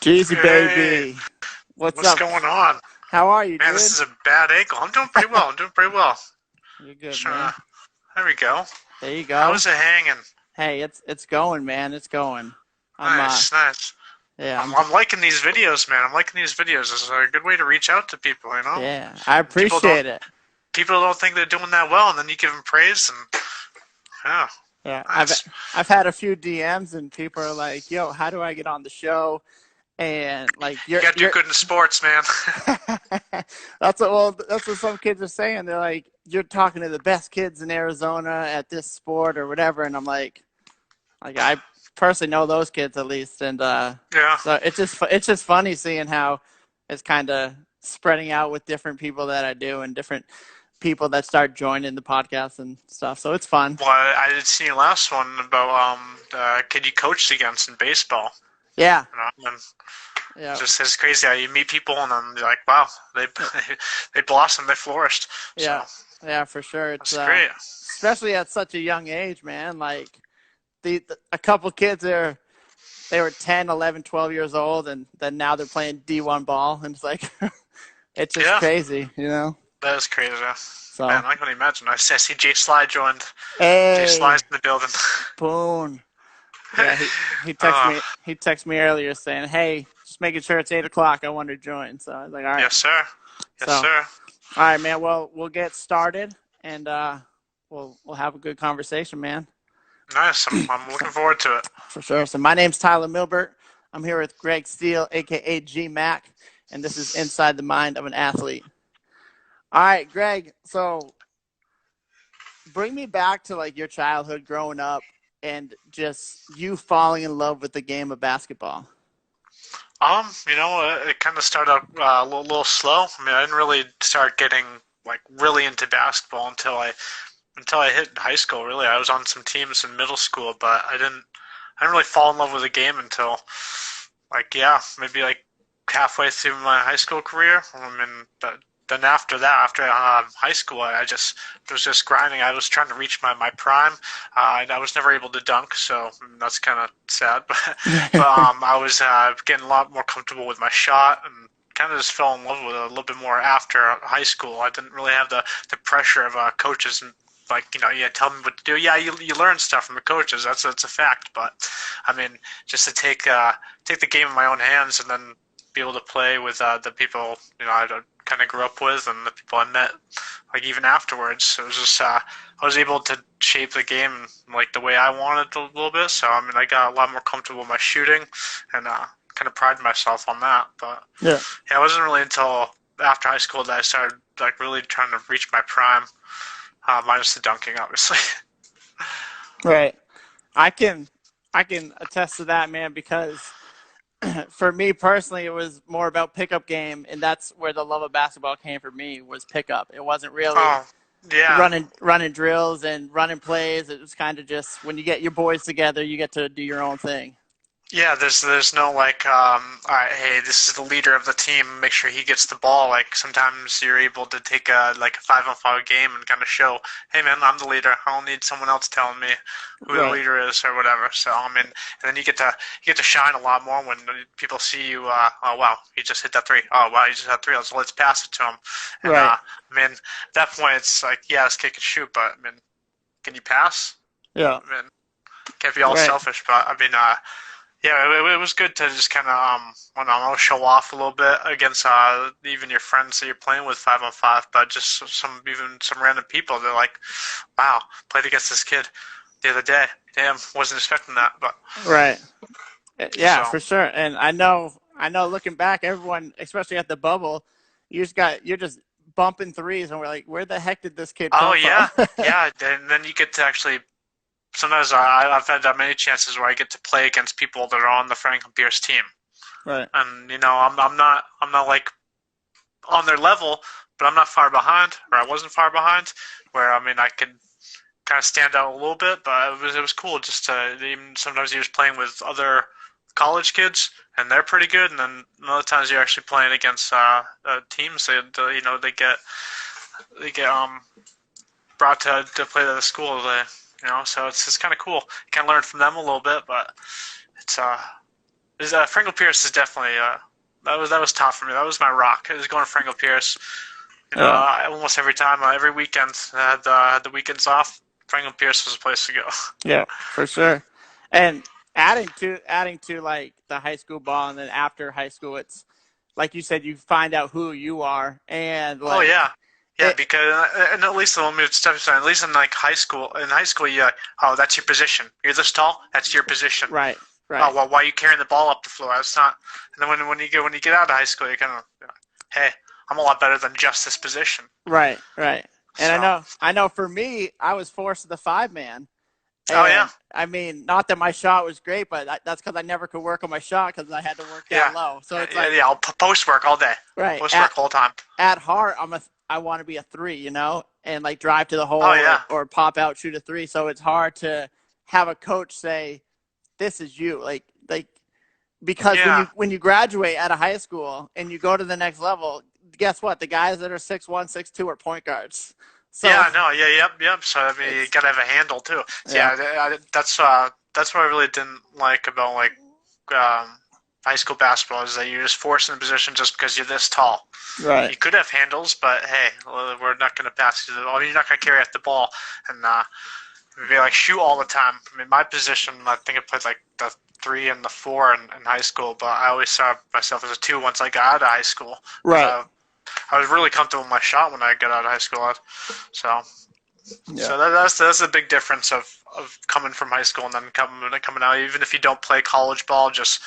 Jeezy Hey, baby. What's what's up? going on? How are you, Man, this dude? is a bad ankle. I'm doing pretty well. I'm doing pretty well. You're good, Just man. trying to. There we go. There you How go. is it hanging? Hey, it's going, man. It's going. I'm Nice, nice. yeah, I'm, I'm I'm liking these videos, man. I'm liking these videos. It's a good way to reach out to people. yeah, I People don't appreciate it. people don't think they're doing that well, and then you give them praise, and yeah, Yeah, I've nice. I've had a few DMs and people are like, "Yo, how do I get on the show?" And like You gotta do you're good in sports, man. that's what some kids are saying. They're like, "You're talking to the best kids in Arizona at this sport or whatever." And I'm like I personally know those kids at least, and Yeah, so it's just funny seeing how it's kind of spreading out with different people that I do and different people that start joining the podcast and stuff. So it's fun. well, I did see your last one about the kid you coached against in baseball. Yeah, And yeah, it's crazy how you meet people and then you're like, wow, they they blossomed, they flourished. So yeah, yeah, for sure. It's that's great. especially at such a young age, man. Like a couple kids are they were 10, 11, 12 years old, and then now they're playing D1 ball, and it's like it's just Yeah, crazy, you know. that is crazy. So Man, I can imagine. I see Jay Sly joined. Jay hey, Sly's in the building. Boone. Yeah, he texted uh, me. He texted me earlier saying, "Hey, just making sure it's 8 o'clock. I want to join." So I was like, "All right." yes, sir. So, Yes, all sir. right, man. Well, we'll get started, and we'll have a good conversation, man. Nice. I'm So, looking forward to it. for sure. So my name's Tyler Milbert. I'm here with Greg Steele, aka G Mac, and this is Inside the Mind of an Athlete. All right, Greg. So bring me back to like your childhood growing up and just you falling in love with the game of basketball. It kind of started out little slow. I mean, I didn't really start getting like really into basketball until I hit high school. Really, I was on some teams in middle school, but I didn't really fall in love with the game until like yeah, maybe like halfway through my high school career. I mean, but then after that, after high school, I just was just grinding. I was trying to reach my prime. I was never able to dunk, so that's kind of sad. But I was getting a lot more comfortable with my shot and kind of just fell in love with it a little bit more after high school. I didn't really have the pressure of coaches like yeah, tell me what to do. Yeah, you learn stuff from the coaches. That's a fact. But I mean, just to take the game in my own hands and then be able to play with the people I kind of grew up with and the people I met like even afterwards. It was just I was able to shape the game like the way I wanted a little bit. So I mean, I got a lot more comfortable with my shooting and kind of pride myself on that. But Yeah. yeah, it wasn't really until after high school that I started like really trying to reach my prime, minus the dunking, obviously. Right. I can I can attest to that, man, because for me personally, it was more about pickup game, and that's where the love of basketball came for me was pickup. It wasn't really Oh, yeah. running drills and running plays. It was kind of just when you get your boys together, you get to do your own thing. Yeah, there's no like, all right, hey, this is the leader of the team. Make sure he gets the ball. Like sometimes you're able to take a like a 5-on-5 game and kind of show, hey man, I'm the leader. I don't need someone else telling me who the Right. leader is or whatever. So I mean, and then you get to shine a lot more when people see you. Oh wow, he just hit that three. Oh wow, he just had three. Let's pass it to him. And Right. I mean, at that point it's like, yeah, let's kick and shoot. But I mean, can you pass? Yeah. I mean, can't be all Right. selfish. But I mean, yeah, it was good to just kind of I don't know, show off a little bit against even your friends that you're playing with 5-on-5, but just some random people. They're like, wow, played against this kid the other day. Damn, wasn't expecting that. But Right. Yeah, so, for sure. And I know looking back, everyone, especially at the bubble, you're just bumping threes, and we're like, where the heck did this kid oh come from? yeah, yeah. Then you get to actually. Sometimes I've had that many chances where I get to play against people that are on the Franklin Pierce team, Right. and I'm not like on their level, but I'm not far behind, or I wasn't far behind, where I mean I could kind of stand out a little bit, but it was cool just to even sometimes he was playing with other college kids and they're pretty good, and then other times you're actually playing against teams that they get brought to play at the school. So it's kind of cool. You can learn from them a little bit, but it's Franklin Pierce is definitely that was tough for me. That was my rock. It was going to Franklin Pierce. Yeah, Almost every time, every weekend, I had the weekends off. Franklin Pierce was a place to go. yeah, for sure. And adding to like the high school ball, and then after high school, it's like you said, you find out who you are, and Oh like yeah, yeah. it. Because and at least let me step aside. At least in like high school, you oh that's your position. You're this tall. That's your position. Right, Oh right, well, why are you carrying the ball up the floor? That's not. And then when you get out of high school, you're kind of hey, I'm a lot better than just this position. right, right. And I So know, I know. For me, I was forced to the 5-man. oh yeah, And I mean, not that my shot was great, but that's because I never could work on my shot because I had to work yeah, down low. So it's yeah, like, yeah. I'll post work all day. right Post work all the time. at heart, I want to be a 3, and like drive to the Oh hole yeah, or pop out, shoot a 3. So it's hard to have a coach say, "This is you." Like because yeah. when you graduate out of high school and you go to the next level, guess what? The guys that are 6'1", 6'2" are point guards. So Yeah, no, yeah, yep. So I mean, you it's gotta have a handle too. So, yeah, yeah, that's what I really didn't like about like high school basketball is that you're just forced in a position just because you're this tall. right, You could have handles, but hey, well, we're not gonna pass you the ball. You're not gonna carry out the ball and be like shoot all the time. I mean, my position, I think I played like the 3 and the 4 in high school, but I always saw myself as a 2 once I got out of high school. right, I was really comfortable with my shot when I got out of high school. So yeah, so that's a big difference of coming from high school and then coming out. Even if you don't play college ball, just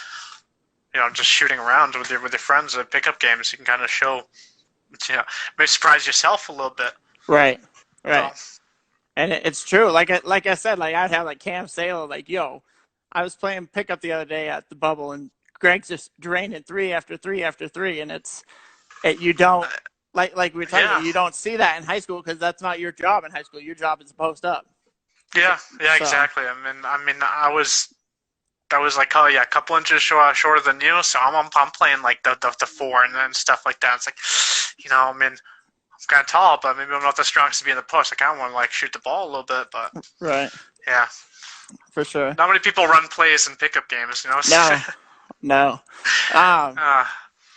just shooting around with your friends at pickup games, you can kind of show, maybe surprise yourself a little bit. right, So right. And it's true. Like I said, like I'd have like Cam Saylor, like, yo, I was playing pickup the other day at the bubble, and Greg's just draining 3 after 3 after 3, and you don't like we were talking about, yeah, you don't see that in high school because that's not your job in high school. Your job is to post up. yeah, So exactly. I mean, I was like, oh yeah, a couple inches shorter than you, so I'm playing like the 4 and stuff like that. It's like, I mean, I'm kind of tall, but maybe I'm not the strongest to be in the post. I kind of want to like shoot the ball a little bit, but right, yeah, for sure. not many people run plays in pickup games. No, no. Um. uh,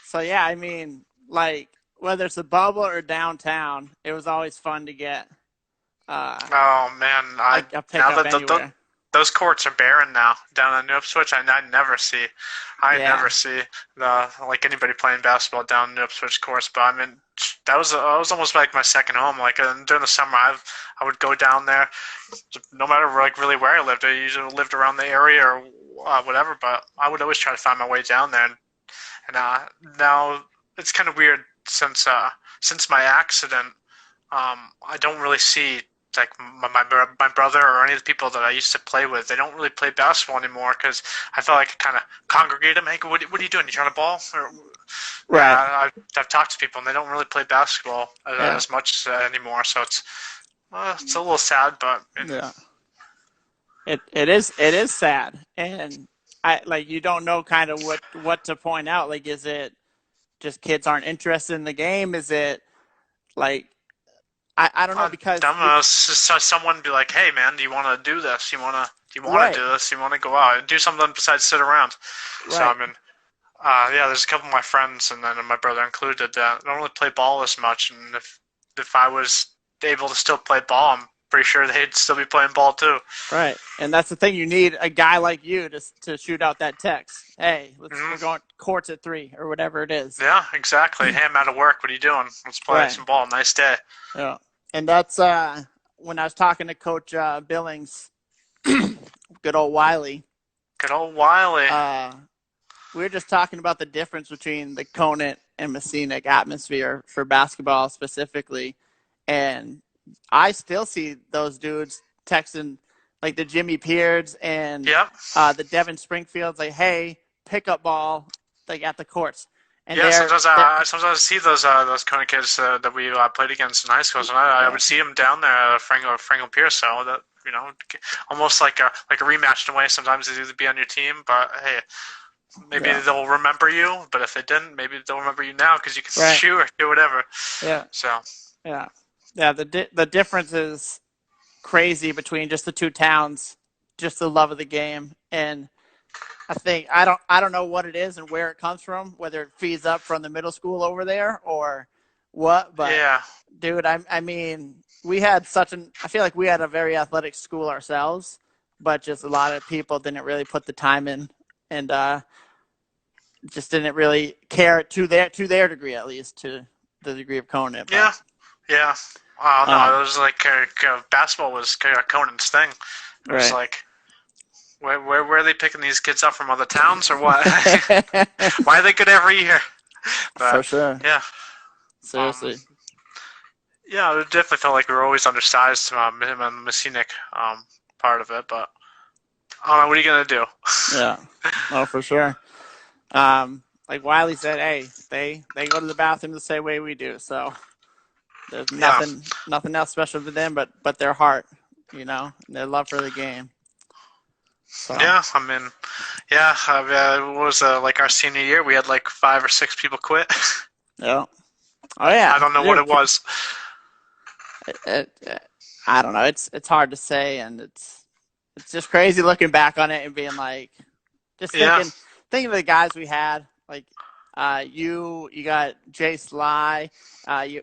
So yeah, I mean, like whether it's a bubble or downtown, it was always fun to get uh oh man, a now pickup anywhere. those courts are barren now down in New Ipswich. I never see, I Yeah. never see like anybody playing basketball down in New Ipswich courts. But I mean, that was almost like my second home. Like during the summer, I would go down there, no matter like really where I lived. I usually lived around the area or whatever, but I would always try to find my way down there. And now it's kind of weird since my accident. I don't really see like my brother or any of the people that I used to play with. They don't really play basketball anymore because I felt like I kind of congregate them. Hey, what are you doing? You trying to ball? Or, Right. I've talked to people and they don't really play basketball Yeah. as much anymore. So it's a little sad, but Yeah. It is sad, and I like you don't know kind of what to point out. Like, is it just kids aren't interested in the game? Is it like I don't know I'm gonna someone be like, "Hey, man, do you want to do this? Do you want to right, do this? You want to go out and do something besides sit around?" So I right, mean, yeah, there's a couple of my friends and then my brother included that don't really play ball as much. And if I was able to still play ball, I'm pretty sure they'd still be playing ball too. right. And that's the thing. You need a guy like you to shoot out that text. Hey, we're Hmm. going courts at 3 or whatever it is. Yeah, exactly. Hey, I'm out of work. What are you doing? Let's play Right. some ball. Nice day. Yeah. And that's when I was talking to Coach Billings, good old Wiley. Good old Wiley. Uh, we were just talking about the difference between the Conant and Mascenic atmosphere for basketball specifically, and I still see those dudes texting like the Jimmy Peards and Yep. the Devin Springfields, like, "Hey, pick up ball," like at the courts, and Yeah, they're sometimes I see those kind of kids that we played against in high school, and I yeah, would see them down there at Franklin Pierce, so that almost like a rematch in a way. Sometimes they'd be on your team, but hey, maybe yeah, they'll remember you. But if they didn't, maybe they'll remember you now because you can right, shoot or do whatever. yeah, So yeah, yeah. The difference is crazy between just the two towns, just the love of the game, and I don't know what it is and where it comes from, whether it feeds up from the middle school over there or what, but Yeah, dude, I mean, we had I feel like we had a very athletic school ourselves, but just a lot of people didn't really put the time in and just didn't really care to their degree, at least to the degree of Conant. yeah, But yeah. Oh no, um, it was like basketball was Conan's thing. It was right. like, where are they picking these kids up from other towns or what? Why are they good every year? For But sure. yeah, um, Seriously. yeah, it definitely felt like we were always undersized, him and Mascenic, part of it. But I don't know, what are you gonna do? Yeah. Oh, for sure. Like Wiley said, hey, they go to the bathroom the same way we do. So there's Yeah, nothing else special to them but their heart, and their love for the game. So yeah. I mean, yeah. What was like our senior year? We had like 5 or 6 people quit. yeah. Oh I yeah, don't know what dude. it was. I don't know. It's hard to say, and it's just crazy looking back on it and being like, just Yeah, thinking of the guys we had. Like, you got Jay Sly.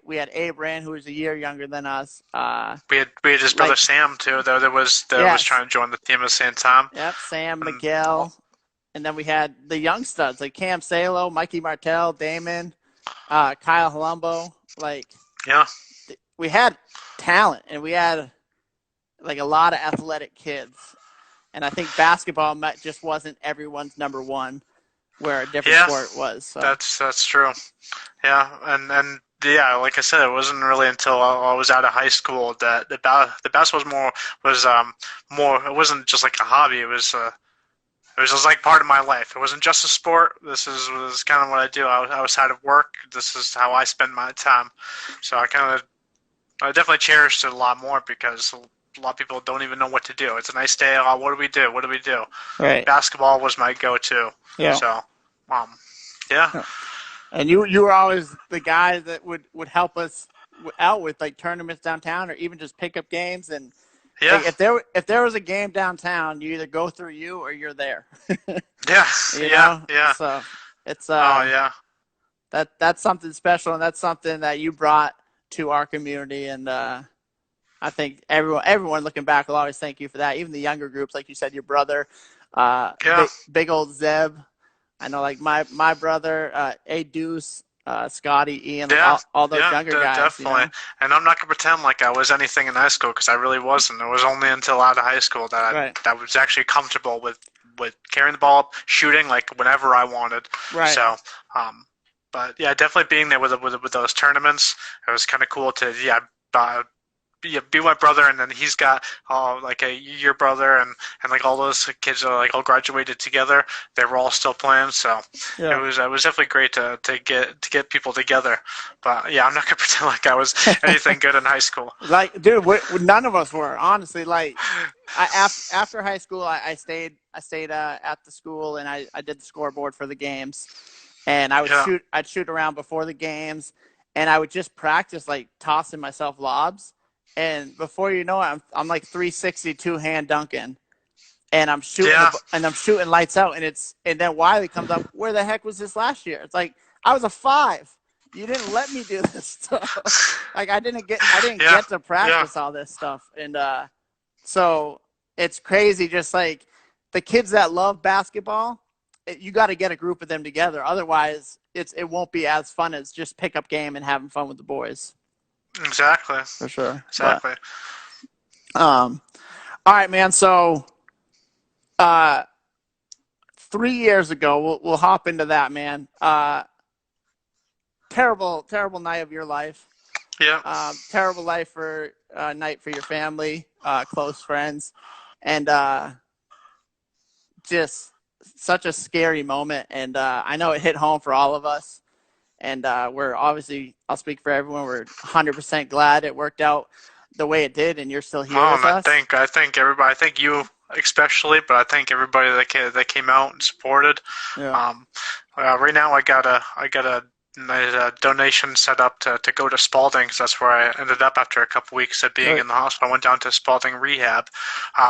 We had Abraham, who was a year younger than us. we had his brother Like, Sam too. Though that was yes, trying to join the team at the same time. yep, Sam And Miguel, and then we had the young studs like Cam Salo, Mikey Martell, Damon, Kyle Halumbo. Like, yeah, we had talent, and we had like a lot of athletic kids. And I think basketball just wasn't everyone's number one, where a different yeah. sport was. So That's true. Yeah, and yeah, like I said, it wasn't really until I was out of high school that the basketball was more. It wasn't just like a hobby. It was just like part of my life. It wasn't just a sport. This was kind of what I do. Outside of work, this is how I spend my time. So I definitely cherished it a lot more because a lot of people don't even know what to do. It's a nice day. Oh, what do we do? What do we do? right, Basketball was my go-to. yeah. So, um, yeah, And you were always the guy that would help us out with like tournaments downtown or even just pick up games. And yeah, like if there was a game downtown, you either go through you or you're there. yeah, yeah, yeah. So it's Oh, yeah, that's something special, and that's something that you brought to our community. And I think everyone looking back will always thank you for that. Even the younger groups, like you said, your brother, yeah, big old Zeb. I know, like my brother, A Deuce, Scotty, Ian, like yeah, all those yeah, younger guys. definitely. And I'm not gonna pretend like I was anything in high school because I really wasn't. It was only until out of high school that Right, I was actually comfortable with carrying the ball up, shooting like whenever I wanted. right. So, but yeah, definitely being there with those tournaments, it was kind of cool to be my brother, and then he's got like your brother, and like all those kids are like all graduated together. They were all still playing, so Yeah. it was definitely great to get people together. But yeah, I'm not gonna pretend like I was anything good in high school. Like, dude, none of us were honestly. Like, after high school, I stayed at the school, and I did the scoreboard for the games, and Yeah, I'd shoot around before the games, and I would just practice like tossing myself lobs, and before you know it, I'm like 360 hand dunking, and yeah, I'm shooting lights out, and then Wiley comes up, where the heck was this last year? It's like I was a 5. You didn't let me do this stuff. Like I didn't yeah, get to yeah. practice all this stuff, and so it's crazy. Just like the kids that love basketball, you got to get a group of them together. Otherwise, it won't be as fun as just pick up game and having fun with the boys. Exactly, For sure. But exactly. all right, man. So uh, 3 years ago, we'll hop into that, man. Terrible night of your life. Yeah, Terrible night for your family, close friends, and just such a scary moment. And I know it hit home for all of us. And we're obviously, I'll speak for everyone, we're 100% glad it worked out the way it did, and you're still here oh, with and I us. think I think everybody, I think you especially, but I think everybody that came out and supported. Yeah. Um, right now, I got a and I had a donation set up to go to Spalding because that's where I ended up after a couple weeks of being Right. in the hospital. I went down to Spalding rehab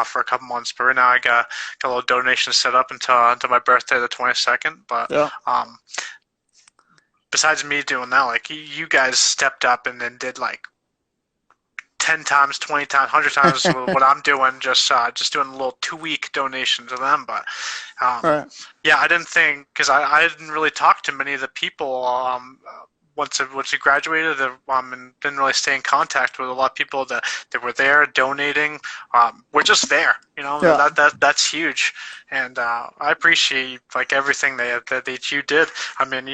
for a couple months, but right now I got a little donation set up until my birthday, the 22nd. But Yeah. um, besides me doing that, like you guys stepped up and then did like 10 times, 20 times, 100 times what I'm doing, just doing a little 2 week donation to them. But Right. yeah, I didn't think, because I didn't really talk to many of the people once you graduated, and didn't really stay in contact with a lot of people that were there donating. We're just there, Yeah. that's huge, and I appreciate like everything that you did. I mean,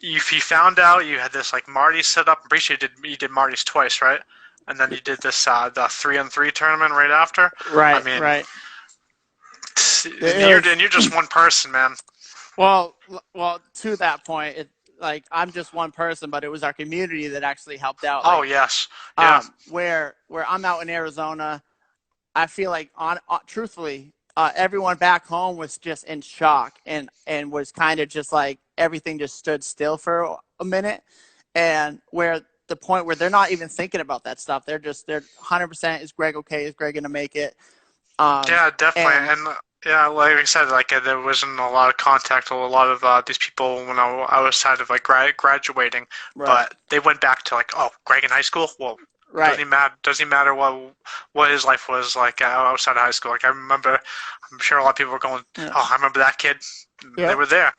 if you found out you had this like Marty set up, I'm pretty sure you did Marty's twice, right? And then you did this the 3-on-3 tournament right after. I Right. mean, Right. and It was you're just one person, man. well. Well, to that point, like I'm just one person, but it was our community that actually helped out. Oh Like, yes, yeah, where I'm out in Arizona, I feel like truthfully, everyone back home was just in shock and was kind of just like everything just stood still for a minute, and where the point where they're not even thinking about that stuff. They're 100%, is Greg okay? Is Greg gonna make it? yeah, definitely, And and yeah, like I said, like there wasn't a lot of contact with a lot of these people when I was kind of like graduating, right, but they went back to like, oh, Greg in high school. Well, right, doesn't matter what his life was like outside of high school. Like I remember, I'm sure a lot of people were going, yeah, oh, I remember that kid. They yep, were there.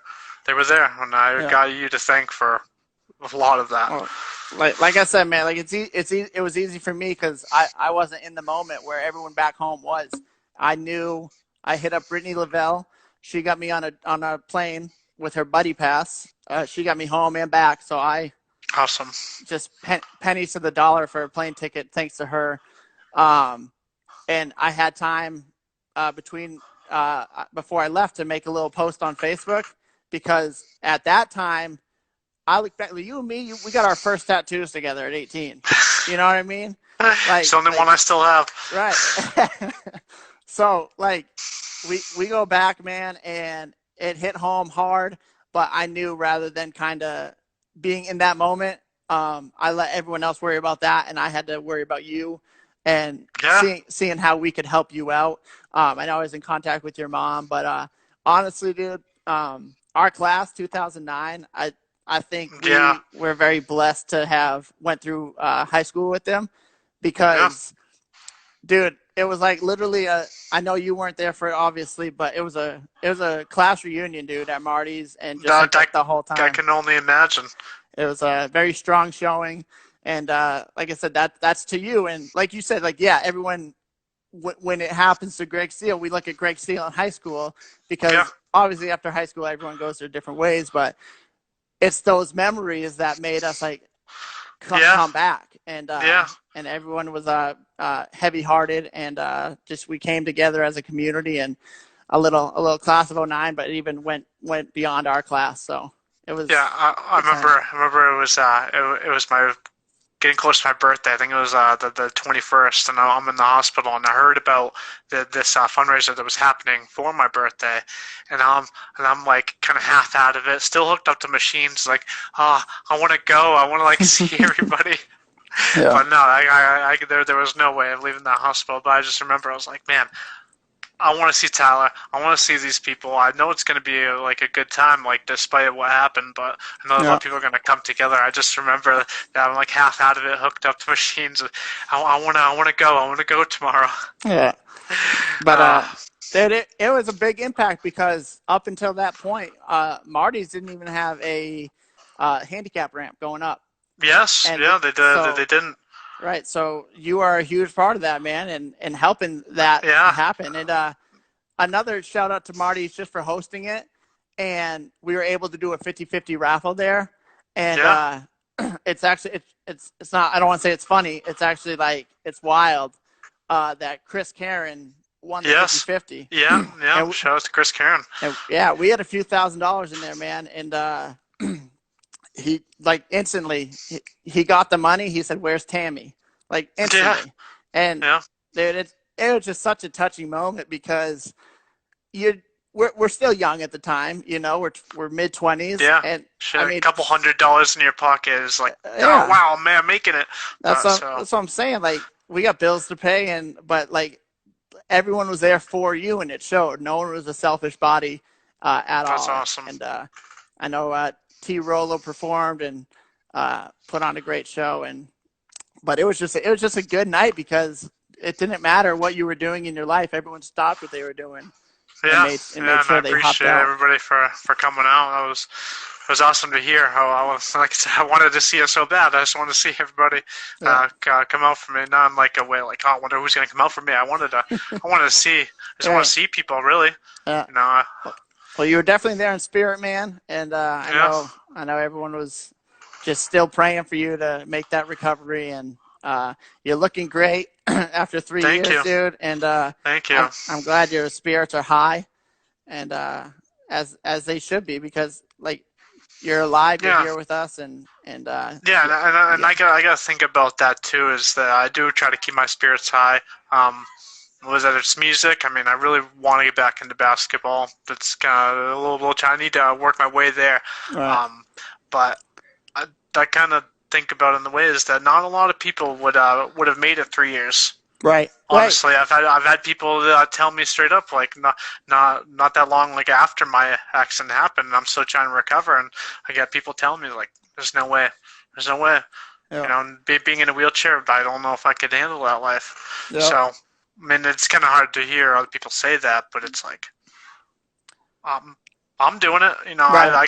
They were there, and I yeah. got you to thank for a lot of that. Well, like I said, man, like it was easy for me because I wasn't in the moment where everyone back home was. I knew. I hit up Brittany Lavelle. She got me on a plane with her buddy pass. She got me home and back, so I Awesome. just pennies to the dollar for a plane ticket thanks to her. Um, and I had time between before I left to make a little post on Facebook because at that time I look back, you and me, we got our first tattoos together at 18. You know what I mean? It's the only one I still have. Right. So like we go back, man, and it hit home hard. But I knew rather than kind of being in that moment, I let everyone else worry about that, and I had to worry about you and Yeah, seeing how we could help you out. I know I was in contact with your mom, but honestly, dude, our class 2009, I think yeah, we're very blessed to have went through high school with them yeah. because, dude, it was like literally a. I know you weren't there for it, obviously, but it was a class reunion, dude, at Marty's, and just like That, the whole I time. can only imagine. It was a very strong showing, and like I said, that's to you, and like you said, like yeah, everyone when it happens to Greg Steele, we look at Greg Steele in high school Yeah, because obviously after high school everyone goes their different ways, but it's those memories that made us like yeah, come back, yeah. and everyone was heavy hearted, and just we came together as a community and a little class of '09, but it even went beyond our class, so it Yeah, was I good time. remember. I remember it was my getting close to my birthday. I think it was the 21st, and I'm in the hospital, and I heard about this fundraiser that was happening for my birthday, and I'm like kind of half out of it, still hooked up to machines. Like, oh, I want to go. I want to like see everybody. Yeah. But no, there was no way of leaving that hospital. But I just remember I was like, man, I want to see Tyler. I want to see these people. I know it's going to be like a good time, like despite what happened. But I know a lot Yeah. of people are going to come together. I just remember that I'm like half out of it, hooked up to machines. I want to go. I want to go tomorrow. Yeah. But Uh, it was a big impact because up until that point, Marty's didn't even have a handicap ramp going up, yes, and yeah, they did. They so didn't. right, so you are a huge part of that, man, and helping that Yeah, happen. And another shout out to Marty's just for hosting it, and we were able to do a 50-50 raffle there, and yeah, it's actually it's not. I don't want to say it's funny. It's actually like it's wild that Chris Karen won the yes, 50-50. yeah, yeah. and, Shout out to Chris Karen. and yeah, we had a few $1,000s in there, man, and he like instantly he got the money. He said, "Where's Tammy?" Like Yeah, instantly, and yeah, dude, it was just such a touching moment because you we're still young at the time, you know. We're mid 20s, Yeah. and Shit, I a mean, couple $100 in your pocket is like, oh yeah, wow, man, making it. So that's what I'm saying. Like we got bills to pay, and but like everyone was there for you, and it showed. No one was a selfish body at that's all. awesome. And I know T. Rollo performed and put on a great show, and but it was just a good night because it didn't matter what you were doing in your life. Everyone stopped what they were doing and Yeah, made yeah, and I sure they hopped appreciate out. everybody for coming out. It was awesome to hear. How I was like I said, I wanted to see it so bad. I just wanted to see everybody Yeah, come out for me, not in like a way like, oh, I wonder who's gonna come out for me. I wanted to see. I just want right. to see people really. Yeah. You know, Well, you were definitely there in spirit, man, and I yeah, know everyone was just still praying for you to make that recovery, and you're looking great after three thank years, you, dude. And thank you. I'm glad your spirits are high, and as they should be, because like you're alive, you're Yeah, here with us, and yeah, yeah, and yeah, I gotta think about that too. Is that I do try to keep my spirits high. Was that it's music? I mean, I really want to get back into basketball. That's kind of a little. I need to work my way there. right, Um, but I kind of think about it in the way is that not a lot of people would have made it 3 years. right, right, Honestly, I've had people tell me straight up like not that long like after my accident happened, and I'm still trying to recover, and I get people telling me like, "There's no way, there's no way." yeah, And being in a wheelchair, I don't know if I could handle that life. yeah, So, I mean, it's kind of hard to hear other people say that, but it's like, um, I'm doing it. right,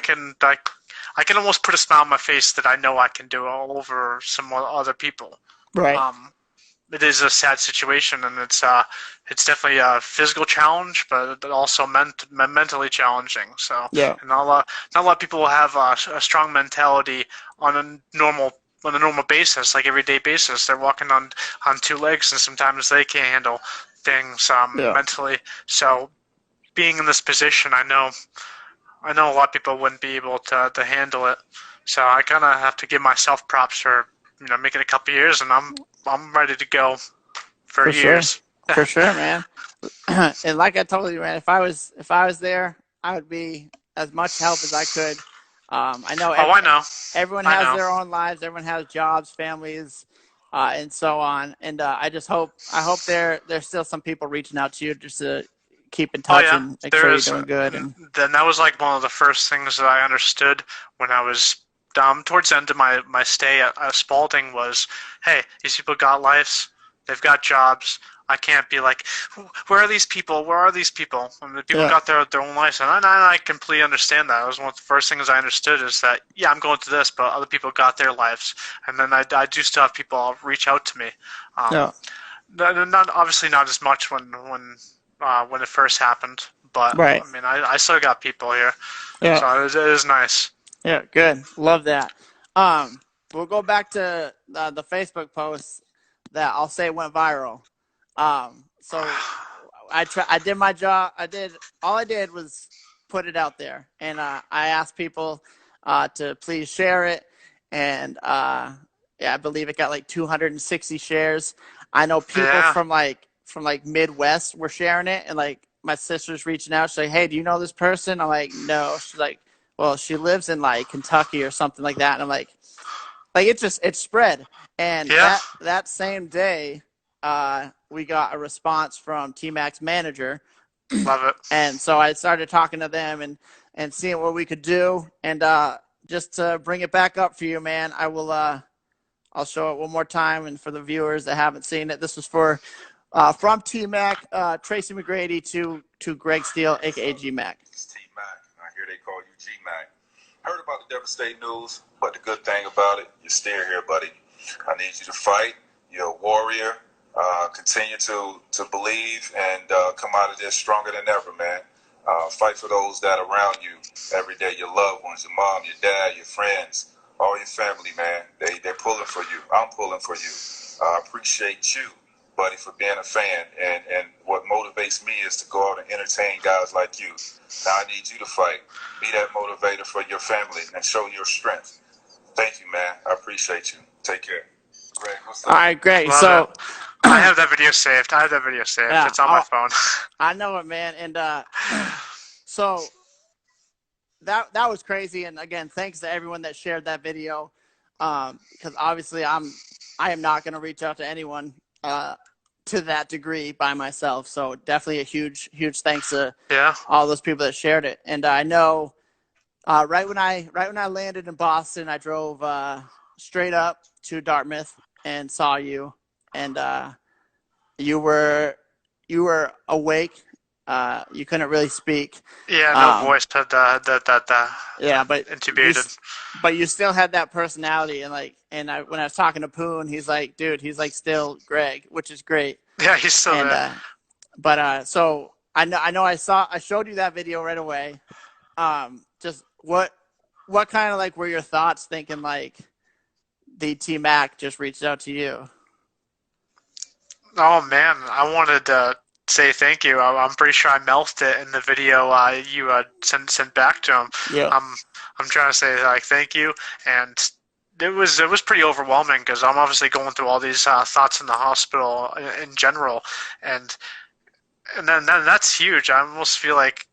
I can almost put a smile on my face that I know I can do it all over some other people. right, Um, it is a sad situation, and it's definitely a physical challenge, but also mentally challenging. So, yeah, and not a lot of people will have a strong mentality on a normal basis, like everyday basis. They're walking on two legs, and sometimes they can't handle things yeah, mentally. So, being in this position, I know a lot of people wouldn't be able to handle it. So I kind of have to give myself props for making a couple years, and I'm ready to go for for sure, years. for sure, man. And like I told you, man, if I was there, I would be as much help as I could. I know Oh, I know, everyone I has know. their own lives, everyone has jobs, families, and so on. And I hope there's still some people reaching out to you just to keep in Oh touch yeah, and make there sure you're is. doing good. And And then that was like one of the first things that I understood when I was towards the end of my stay at Spalding was, hey, these people got lives, they've got jobs. I can't be like, where are these people? Where are these people? And the people yeah, got their own lives, and I completely understand that. It was one of the first things I understood is that yeah, I'm going through this, but other people got their lives, and then I do still have people reach out to me. Um, yeah, not obviously not as much when it first happened, but right, I mean I still got people here, yeah, so it is nice. yeah, good, love that. We'll go back to the Facebook post that I'll say went viral. So I did my job. All I did was put it out there, and I asked people to please share it, and yeah, I believe it got like 260 shares. I know people Yeah, from Midwest were sharing it, and like my sister's reaching out. She's like, "Hey, do you know this person?" I'm like, "No." She's like, "Well, she lives in like Kentucky or something like that," and I'm like it spread, and yeah, that same day, we got a response from T Mac's manager, love it. and so I started talking to them and seeing what we could do, and just to bring it back up for you, man, I'll show it one more time, and for the viewers that haven't seen it, this was for from T Mac, Tracy McGrady to Greg Steele, aka G Mac. It's T Mac. I hear they call you G Mac. Heard about the devastating news, but the good thing about it, you're still here, buddy. I need you to fight. You're a warrior. Continue to believe and come out of this stronger than ever, man. Fight for those that are around you every day, your loved ones, your mom, your dad, your friends, all your family, man. They're pulling for you. I'm pulling for you. I appreciate you, buddy, for being a fan. And what motivates me is to go out and entertain guys like you. Now I need you to fight. Be that motivator for your family and show your strength. Thank you, man. I appreciate you. Take care. Greg, what's All up? right, great. Love it. So I have that video saved. yeah, It's on my phone. I know it, man, and so that was crazy. And again, thanks to everyone that shared that video. Because obviously I am not going to reach out to anyone to that degree by myself. So definitely a huge thanks to all those people that shared it. And I know right when I landed in Boston, I drove straight up to Dartmouth and saw you, and you were awake. You couldn't really speak. Yeah, no voice. Yeah, but intubated. But you still had that personality, and when I was talking to Poon, he's like, dude, he's like still Greg, which is great. Yeah, he's still there. So I know I showed you that video right away. Just what kind of like were your thoughts thinking like the T-Mac just reached out to you? Oh man, I wanted to say thank you. I'm pretty sure I melted it in the video you sent back to him. Yeah. I'm trying to say like thank you, and it was pretty overwhelming because I'm obviously going through all these thoughts in the hospital in general, and then that's huge. I almost feel like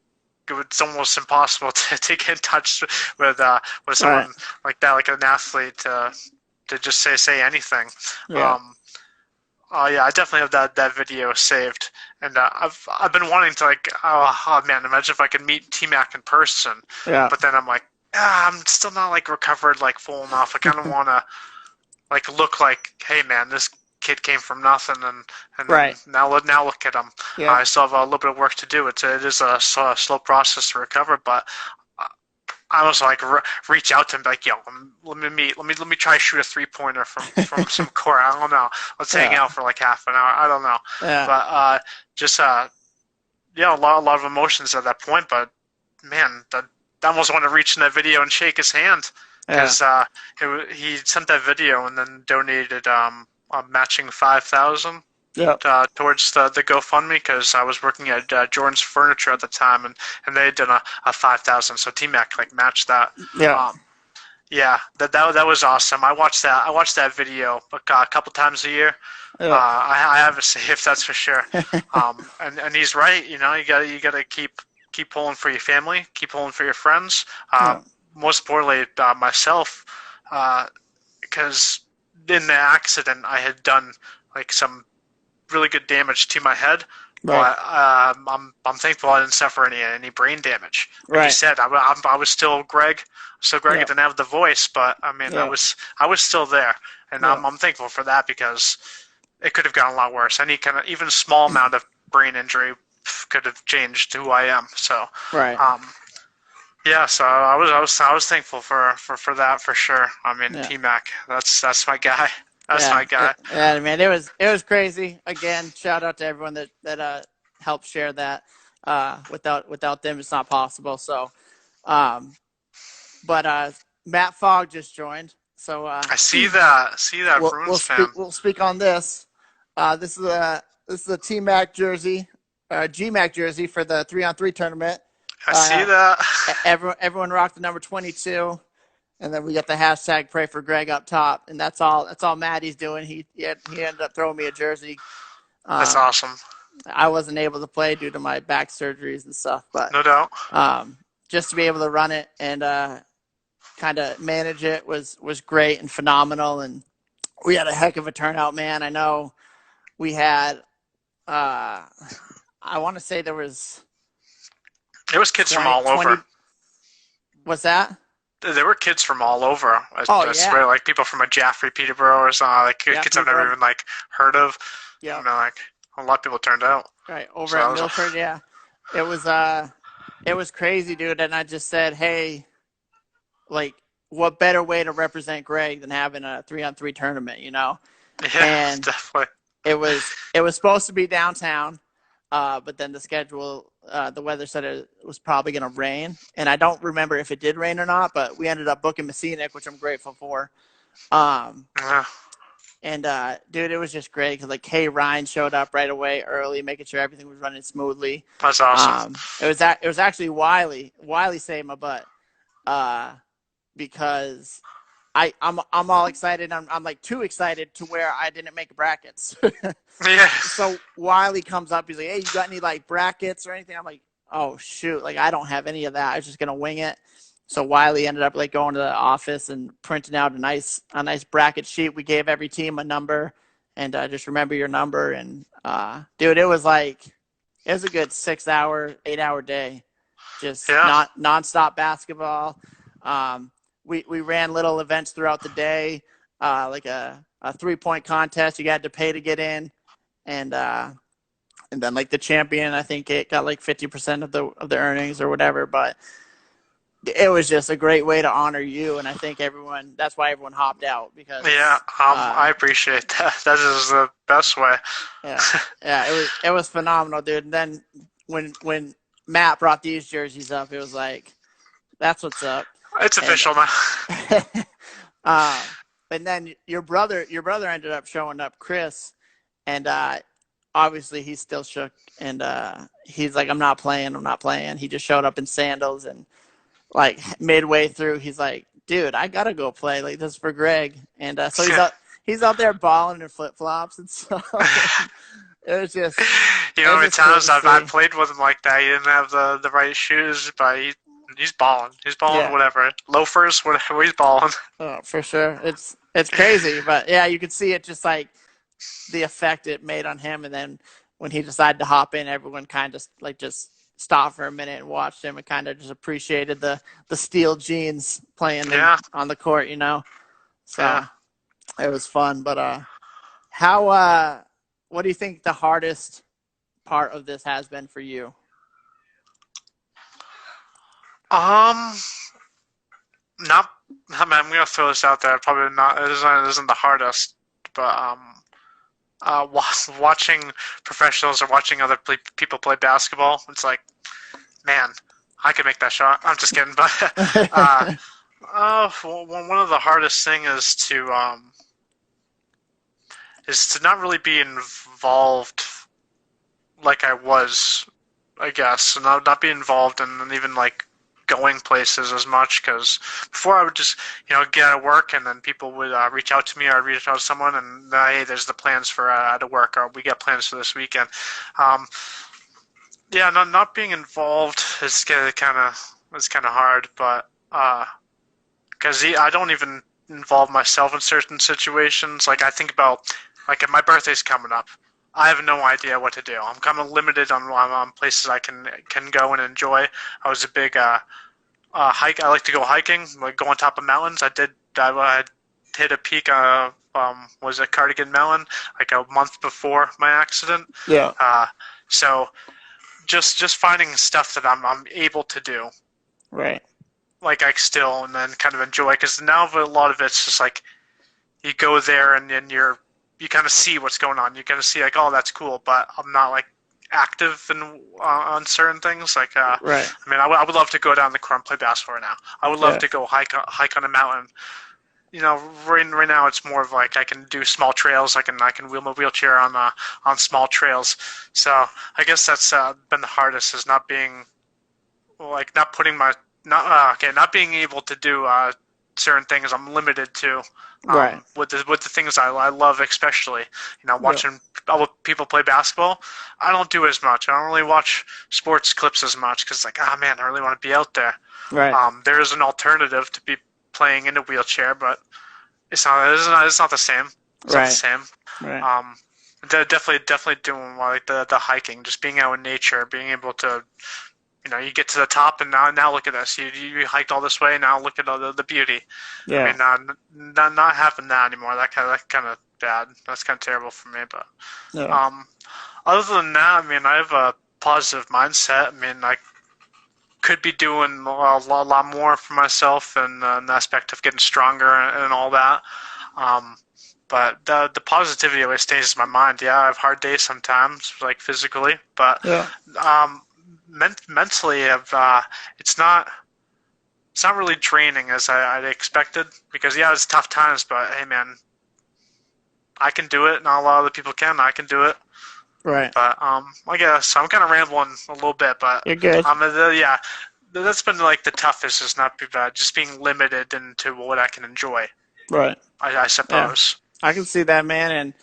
it's almost impossible to get in touch with someone like that, like an athlete, to just say anything. Yeah. Yeah, I definitely have that video saved, and I've been wanting to like, oh man, imagine if I could meet T-Mac in person. Yeah. But then I'm like, I'm still not like recovered like full enough. I kind of want to like look like, hey man, this kid came from nothing, and now look at him. Yeah. I still have a little bit of work to do. It is a slow process to recover, but I was like reach out to him like, yo, let me try to shoot a 3-pointer from some court. I don't know. Let's hang out for like half an hour. I don't know. Yeah. But just a lot of emotions at that point. But man, I almost want to reach in that video and shake his hand because he sent that video and then donated a matching $5,000. Yeah. Towards the GoFundMe because I was working at Jordan's Furniture at the time, and they had done a 5,000. So T-Mac like matched that. Yeah. Yeah, that was awesome. I watched that video a couple times a year. Yeah. I have it saved, that's for sure. And he's right. You know, you gotta keep pulling for your family, keep pulling for your friends. Most importantly, myself, because in the accident I had done like some really good damage to my head, but I'm thankful I didn't suffer any brain damage. Like you said, I was still Greg. So Greg didn't have the voice, but I mean, I was still there, and I'm thankful for that because it could have gone a lot worse. Any kind of even small amount of brain injury could have changed who I am. So yeah, so I was thankful for that for sure. I mean, T-Mac, that's my guy. That's my guy. Yeah, man, it was crazy. Again, shout out to everyone that helped share that. Without them, it's not possible. So, but Matt Fogg just joined. So I see that. We'll speak on this. This is a T-Mac jersey, G-Mac jersey for the 3-on-3 tournament. I see that. Everyone rocked the number 22. And then we got the hashtag pray for Greg up top, and that's all Maddie's doing. He ended up throwing me a jersey. That's awesome. I wasn't able to play due to my back surgeries and stuff, but no doubt. Just to be able to run it and kind of manage it was great and phenomenal. And we had a heck of a turnout, man. I know we had. I want to say there was kids from all over. What's that? There were kids from all over. I swear, like people from Jaffrey, Peterborough, or something. Like kids I've never even like heard of. Yeah. You know, like a lot of people turned out. Right over at Milford, yeah. It was crazy, dude. And I just said, hey, like, what better way to represent Greg than having a 3-on-3 tournament, you know? Yeah, and definitely. It was supposed to be downtown, but then the schedule. The weather said it was probably going to rain, and I don't remember if it did rain or not, but we ended up booking Mascenic, which I'm grateful for. And dude, it was just great because like Kay Ryan showed up right away early, making sure everything was running smoothly. That's awesome. It was actually Wiley saved my butt because I'm all excited. I'm like too excited to where I didn't make brackets. Yeah. So Wiley comes up. He's like, "Hey, you got any like brackets or anything?" I'm like, oh shoot, like I don't have any of that. I was just gonna wing it. So Wiley ended up like going to the office and printing out a nice bracket sheet. We gave every team a number, and just remember your number. And dude, it was a good 6 hour, 8 hour day, just Yeah. not nonstop basketball. We ran little events throughout the day, like a 3-point contest. You had to pay to get in, and then like the champion, I think it got like 50% of the earnings or whatever. But it was just a great way to honor you, and I think that's why everyone hopped out because Yeah, I appreciate that. That is the best way. yeah, it was phenomenal, dude. And then when Matt brought these jerseys up, it was like, that's what's up. It's official now. And then your brother ended up showing up, Chris, and obviously he's still shook, and he's like, I'm not playing. He just showed up in sandals, and like midway through, he's like, dude, I gotta go play. Like, this is for Greg. And so he's out there balling in flip flops, and so it was just. You know how many times I've played with him like that. He didn't have the right shoes, but he's balling. He's balling, Yeah. Whatever. Loafers, whatever. He's balling. Oh, for sure. It's crazy, but yeah, you could see it just like the effect it made on him. And then when he decided to hop in, everyone kind of like just stopped for a minute and watched him and kind of just appreciated the Steele jeans playing on the court, you know. So it was fun. But what do you think the hardest part of this has been for you? Not. I mean, I'm gonna throw this out there. Probably not. It isn't the hardest, but watching professionals or watching other people play basketball, it's like, man, I could make that shot. I'm just kidding, but one of the hardest thing is to not really be involved like I was, I guess, and not be involved in even like going places as much, because before I would just get out of work and then people would reach out to me, or I'd reach out to someone and hey, there's the plans for out of work, or we got plans for this weekend. Not being involved is kind of hard, but because I don't even involve myself in certain situations. Like I think about, like, if my birthday's coming up, I have no idea what to do. I'm kind of limited on places I can go and enjoy. I was a big hike. I like to go hiking, like go on top of mountains. I hit a peak. Was a Cardigan Mountain like a month before my accident. Yeah. So just finding stuff that I'm able to do. Right. Like I still, and then kind of enjoy, because now a lot of it's just like you go there and you kind of see what's going on. You kind of see like, oh, that's cool, but I'm not like active on certain things. Like, right. I mean, I would love to go down the court and play basketball right now. I would love to go hike on a mountain. Right now it's more of like I can do small trails. I can wheel my wheelchair on small trails. So I guess that's been the hardest, is not being like not being able to do certain things I'm limited to. Right. With the things I love, especially watching other people play basketball. I don't do as much. I don't really watch sports clips as much, because like, oh man, I really want to be out there. Right. There is an alternative to be playing in a wheelchair, but it's not the same. It's not the same. Right. Definitely doing like the hiking, just being out in nature, being able to, you get to the top, and now look at this. You hiked all this way. Now look at all the beauty. Yeah. I mean, not having that anymore. That kind of bad. That's kind of terrible for me. But other than that, I mean, I have a positive mindset. I mean, I could be doing a lot more for myself, and the aspect of getting stronger and all that. But the positivity always stays in my mind. Yeah, I have hard days sometimes, like physically, but mentally, it's not really draining as I'd expected, because it's tough times, but hey man, I can do it. Not a lot of other people can. I can do it. Right. But I guess I'm kind of rambling a little bit, but you're good. That's been like the toughest, is not just being limited into what I can enjoy. Right. I suppose. Yeah. I can see that, man, and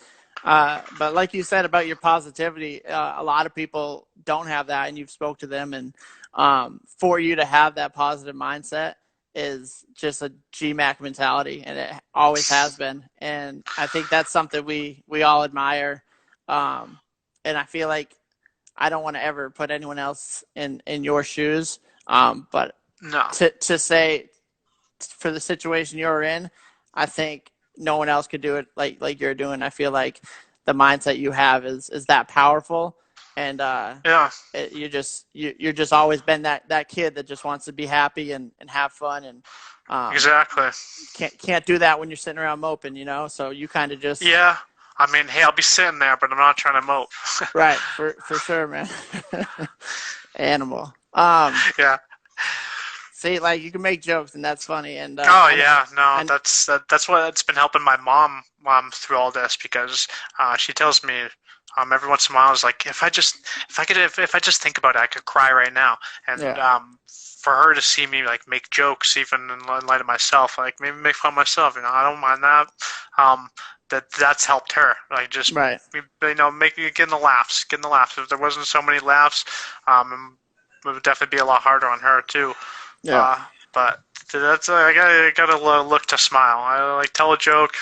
But like you said about your positivity, a lot of people don't have that, and you've spoke to them, and for you to have that positive mindset is just a GMAC mentality, and it always has been. And I think that's something we all admire. And I feel like I don't want to ever put anyone else in your shoes. But No. to say for the situation you're in, I think no one else could do it like you're doing. I feel like the mindset you have is that powerful, and Yeah. you're just always been that kid that just wants to be happy and have fun, and Exactly. can't do that when you're sitting around moping, So you kind of just Yeah. I mean, hey, I'll be sitting there, but I'm not trying to mope. right for sure, man. Animal. Yeah. See, like you can make jokes and that's funny, and Oh yeah, no, I that's what it's been helping my mom through all this because she tells me every once in a while is like if I just think about it I could cry right now and yeah for her to see me like make jokes even in light of myself like maybe make fun of myself I don't mind that that's helped her like just right making getting the laughs if there wasn't so many laughs it would definitely be a lot harder on her too. yeah But that's I gotta look to smile. I like tell a joke,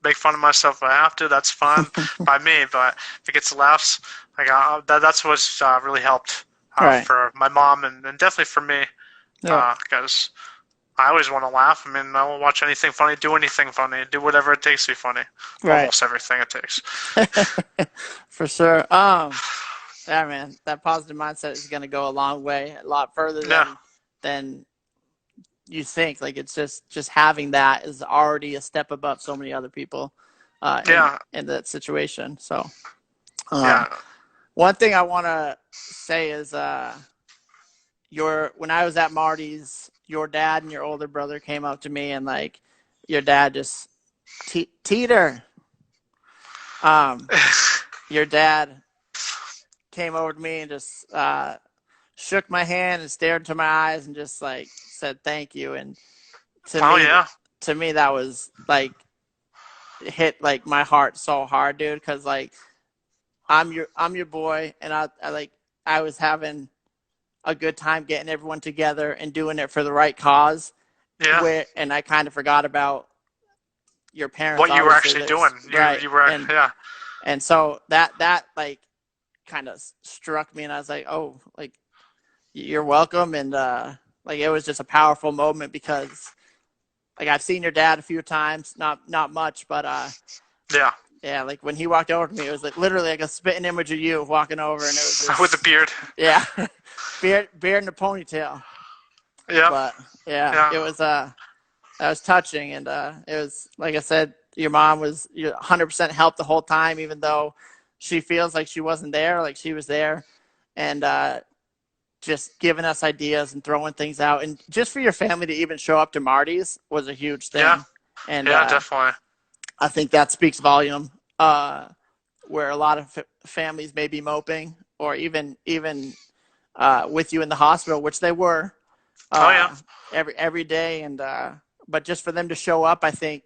make fun of myself if I have to. That's fine by me. But if it gets laughs, like that's what's really helped right for my mom and definitely for me. yeah Because I always want to laugh. I mean, I will watch anything funny, do anything funny, do whatever it takes to be funny. right Almost everything it takes. for sure. Yeah, man, that positive mindset is going to go a long way, a lot further Yeah. than you think. Like it's just having that is already a step above so many other people Yeah. in that situation. So Yeah. one thing I want to say is when I was at Marty's, your dad and your older brother came up to me and like your dad just teeter. Your dad came over to me and just shook my hand and stared into my eyes and just like said thank you. And to me that was like hit like my heart so hard, dude, because like I'm your boy, and I was having a good time getting everyone together and doing it for the right cause. Yeah. And I kind of forgot about your parents. What you were Obviously, actually doing. right? You were yeah. And so that like kind of struck me, and I was like, oh, like you're welcome, and like it was just a powerful moment because like I've seen your dad a few times, not much, but Yeah. yeah, like when he walked over to me, it was like literally like a spitting image of you walking over, and it was just, with a beard. yeah, beard and a ponytail. Yeah. But yeah, it was that was touching, and it was like I said, your mom was 100% helped the whole time, even though she feels like she wasn't there, like she was there, and just giving us ideas and throwing things out, and just for your family to even show up to Marty's was a huge thing. Yeah. And yeah, definitely. I think that speaks volume. Where a lot of families may be moping, or even with you in the hospital, which they were. Every day, and but just for them to show up, I think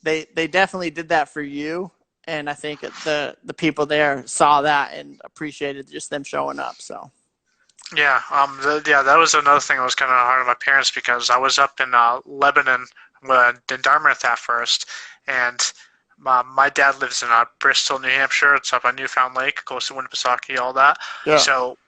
they definitely did that for you, and I think the people there saw that and appreciated just them showing up. So. Yeah, that was another thing that was kind of hard on my parents because I was up in Lebanon, in Dartmouth at first, and my dad lives in Bristol, New Hampshire. It's up on Newfound Lake, close to Winnipesaukee, all that. Yeah. So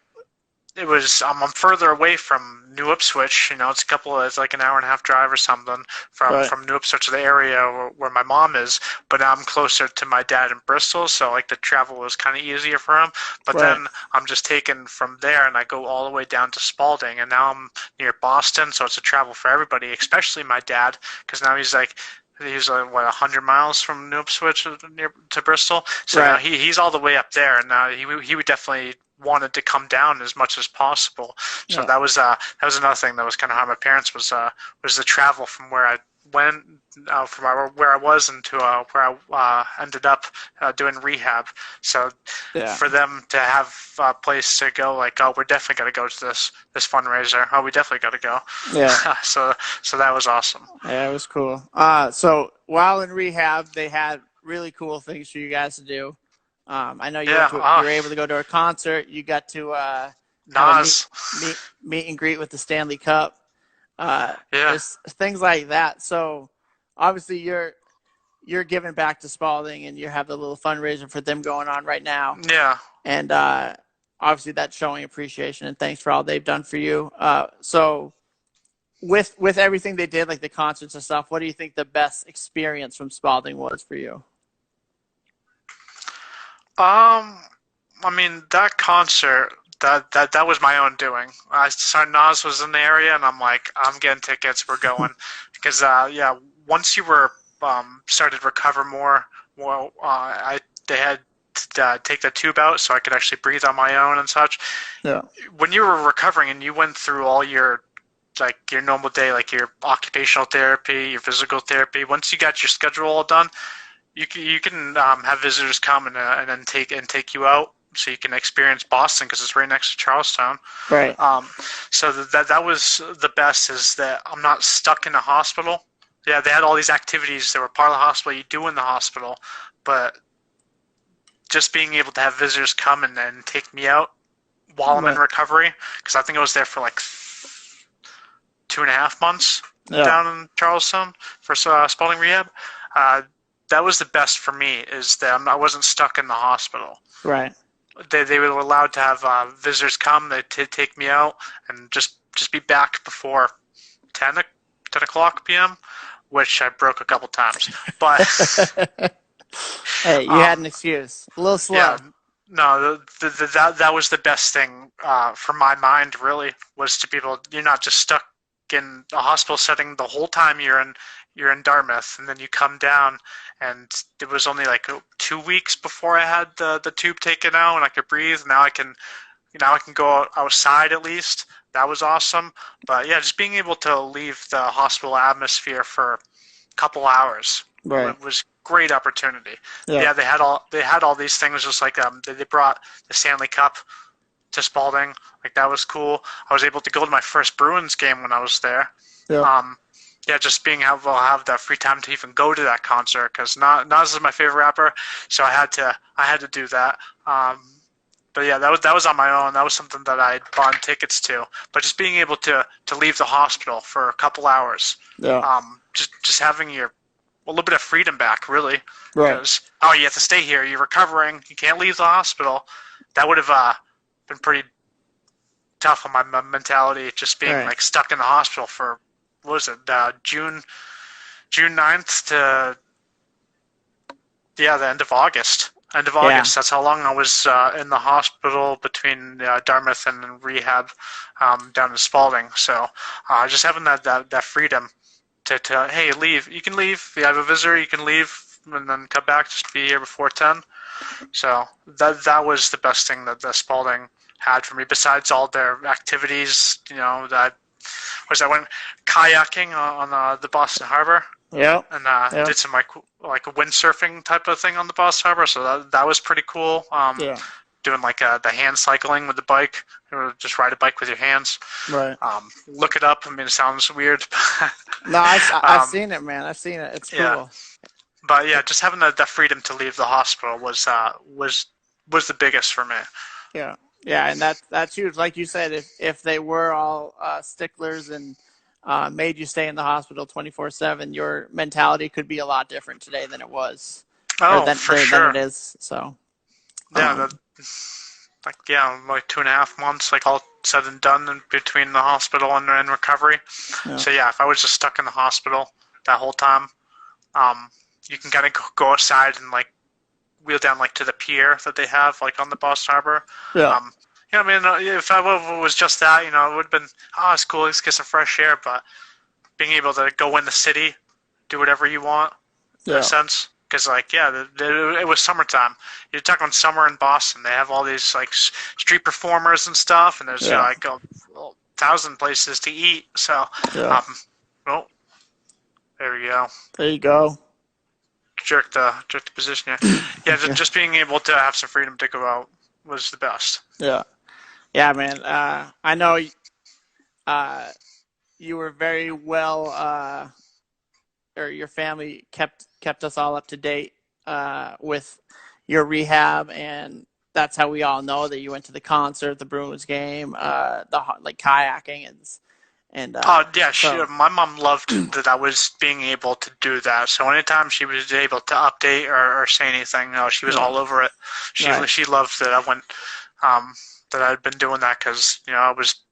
it was I'm further away from New Ipswich. It's like an hour and a half drive or something from New Ipswich to the area where my mom is. But now I'm closer to my dad in Bristol, so like the travel was kind of easier for him. But then I'm just taken from there and I go all the way down to Spalding, and now I'm near Boston, so it's a travel for everybody, especially my dad, because now he's like 100 miles from New Ipswich to Bristol. So now he's all the way up there, and he would definitely wanted to come down as much as possible. So that was another thing that was kind of hard. My parents was the travel from where I went from where I was into where I ended up doing rehab. So for them to have a place to go, like, oh, we're definitely going to go to this fundraiser. Oh, we definitely got to go. Yeah. so that was awesome. Yeah, it was cool. So while in rehab, they had really cool things for you guys to do. I know you Yeah. were able to go to a concert. You got to have a Nas. meet and greet with the Stanley Cup. Yeah. There's things like that. So obviously you're giving back to Spalding, and you have the little fundraiser for them going on right now. Yeah. And obviously that's showing appreciation and thanks for all they've done for you. So with everything they did, like the concerts and stuff, what do you think the best experience from Spalding was for you? I mean, that concert, that was my own doing. I saw Nas was in the area, and I'm like, I'm getting tickets. We're going because yeah, once you were started to recover more, well, they had to take the tube out so I could actually breathe on my own and such. Yeah. When you were recovering and you went through all your like your normal day, like your occupational therapy, your physical therapy, once you got your schedule all done, you can have visitors come and then take you out so you can experience Boston because it's right next to Charlestown. Right. So that was the best is that I'm not stuck in a hospital. Yeah, they had all these activities that were part of the hospital you do in the hospital, but just being able to have visitors come and then take me out while I'm in recovery, because I think I was there for like 2.5 months down in Charlestown for Spalding Rehab. That was the best for me is that I wasn't stuck in the hospital. Right. They were allowed to have visitors come. They take me out and just be back before 10 o'clock p.m., which I broke a couple times. But hey, you had an excuse. A little slow. Yeah, no, that was the best thing for my mind. Really, was to be able. You're not just stuck in a hospital setting the whole time you're in Dartmouth, and then you come down, and it was only like 2 weeks before I had the tube taken out and I could breathe. Now I can go outside at least. That was awesome. But yeah, just being able to leave the hospital atmosphere for a couple hours was great opportunity. Yeah, they had all these things. Just like they brought the Stanley Cup to Spalding. Like that was cool. I was able to go to my first Bruins game when I was there. Yeah, just being able to have the free time to even go to that concert because Nas is my favorite rapper, so I had to do that. But yeah, that was on my own. That was something that I bought tickets to. But just being able to leave the hospital for a couple hours, just having a little bit of freedom back, really. Right. Because, you have to stay here. You're recovering. You can't leave the hospital. That would have been pretty tough on my mentality, just being like stuck in the hospital for, what was it, June 9th to, the end of August. End of August. That's how long I was in the hospital between Dartmouth and rehab down in Spalding. So just having that freedom to hey, leave. You can leave. If you have a visitor, you can leave and then come back. Just be here before 10. So that was the best thing that the Spalding had for me. Besides all their activities, that I went kayaking on the Boston Harbor. Yeah. And did some like windsurfing type of thing on the Boston Harbor. So that was pretty cool. Doing like the hand cycling with the bike, or just ride a bike with your hands. Right. Look it up. I mean, it sounds weird. No, I've seen it, man. I've seen it. It's cool. Yeah. But yeah, just having the freedom to leave the hospital was the biggest for me. Yeah. Yeah, and that's huge. Like you said, if they were all sticklers and made you stay in the hospital 24/7, your mentality could be a lot different today than it was. For sure. Than it is. So. Yeah, like 2.5 months, like all said and done, in between the hospital and recovery. Yeah. So yeah, if I was just stuck in the hospital that whole time, you can kind of go outside and like wheel down like to the pier that they have like on the Boston Harbor. Yeah. I mean, if it was just that, it would have been, it's cool, let's get some fresh air. But being able to go in the city, do whatever you want, in a sense. Because, it was summertime. You're talking summer in Boston. They have all these, like, street performers and stuff, and there's, 1,000 places to eat. So, there we go. There you go. Jerk the position here. Yeah, just being able to have some freedom to go out was the best. Yeah. Yeah, man. I know you were very well, or your family kept us all up to date with your rehab, and that's how we all know that you went to the concert, the Bruins game, the like kayaking, and Oh yeah, so my mom loved that I was being able to do that. So anytime she was able to update or say anything, she was yeah, all over it. right, She loved that I went, um, that I'd been doing that because I was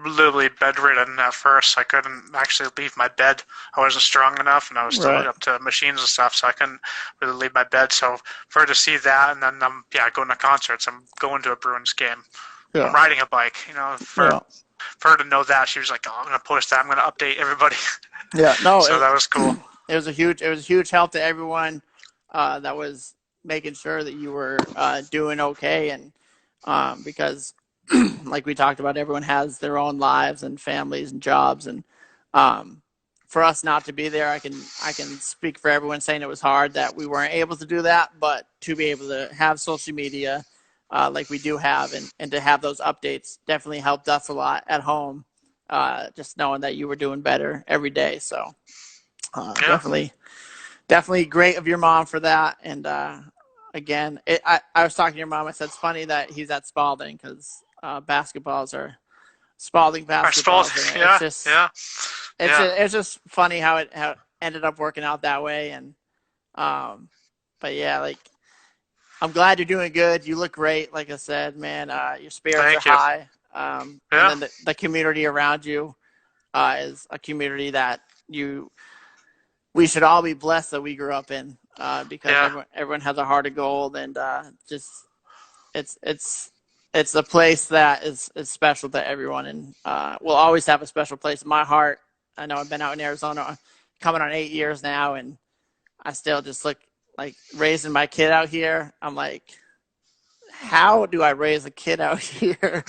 literally bedridden at first. I couldn't actually leave my bed. I wasn't strong enough, and I was still hooked right, up to machines and stuff, so I couldn't really leave my bed. So for her to see that, and then going to concerts, I'm going to a Bruins game, I'm yeah, riding a bike. yeah, For her to know that, she was like, "Oh, I'm gonna post that. I'm gonna update everybody." yeah. No, So that was cool. it was a huge help to everyone that was making sure that you were doing okay, and because like we talked about, everyone has their own lives and families and jobs, and um, for us not to be there, I can speak for everyone saying it was hard that we weren't able to do that, but to be able to have social media like we do have, and to have those updates definitely helped us a lot at home. Just knowing that you were doing better every day, so Yeah. definitely great of your mom for that. And again, I was talking to your mom. I said it's funny that he's at Spalding because basketballs are Spalding I suppose. basketballs, and Yeah. Yeah. Yeah. it's just funny how it ended up working out that way. And but yeah, like I'm glad you're doing good. You look great. Like I said, man, your spirits are Thank you. high. And Yeah. then the community around you is a community that you we should all be blessed that we grew up in because Yeah. everyone has a heart of gold, and just it's it's a place that is special to everyone, and will always have a special place in my heart. I know I've been out in Arizona coming on 8 years now, and I still just look like raising my kid out here. I'm like, how do I raise a kid out here